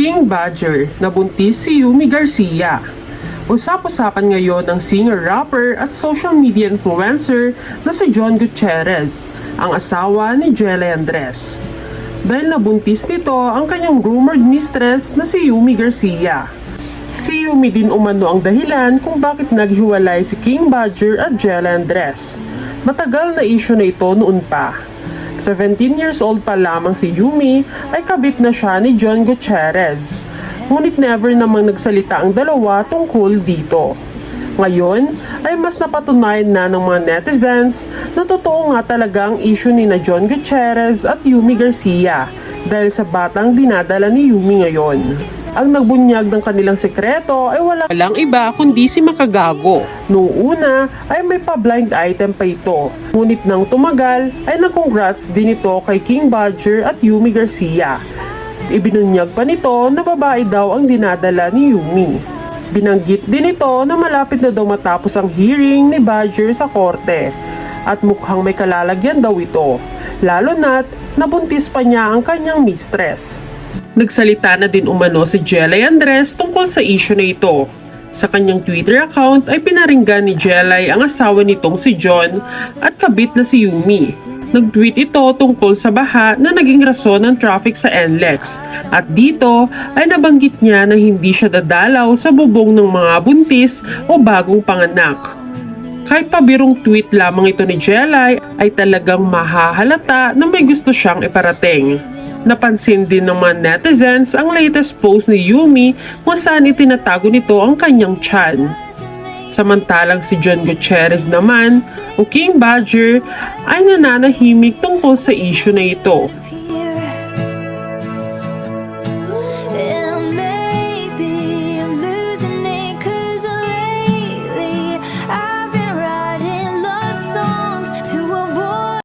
King Badger na buntis si Yumi Garcia. Usap-usapan ngayon ng singer-rapper at social media influencer na si John Gutierrez, ang asawa ni Jelly Andres. Dahil nabuntis nito ang kanyang rumored mistress na si Yumi Garcia. Si Yumi din umano ang dahilan kung bakit naghiwalay si King Badger at Jelly Andres. Matagal na issue na ito noon pa. 17 years old pa lamang si Yumi ay kabit na siya ni John Gutierrez. Ngunit never namang nagsalita ang dalawa tungkol dito. Ngayon ay mas napatunayan na ng mga netizens na totoo nga talaga ang issue ni na John Gutierrez at Yumi Garcia dahil sa batang dinadala ni Yumi ngayon. Ang nagbunyag ng kanilang sekreto ay walang iba kundi si Makagago. Noong una ay may pa-blind item pa ito. Ngunit nang tumagal ay nag-congrats din ito kay King Badger at Yumi Garcia. Ibinunyag pa nito na babae daw ang dinadala ni Yumi. Binanggit din ito na malapit na daw matapos ang hearing ni Badger sa korte. At mukhang may kalalagyan daw ito. Lalo na't nabuntis pa niya ang kanyang mistress. Nagsalita na din umano si Jelly Andres tungkol sa issue na ito. Sa kanyang Twitter account ay pinaringgan ni Jelly ang asawa nitong si John at kabit na si Yumi. Nag-tweet ito tungkol sa baha na naging rason ng traffic sa NLEX. At dito ay nabanggit niya na hindi siya dadalaw sa bubong ng mga buntis o bagong panganak. Kahit pabirong tweet lamang ito ni Jelly ay talagang mahahalata na may gusto siyang iparating. Napansin din ng mga netizens ang latest post ni Yumi kung saan itinatago nito ang kanyang tiyan. Samantalang si John Gutierrez naman, o King Badger, ay nananahimik tungkol sa issue na ito.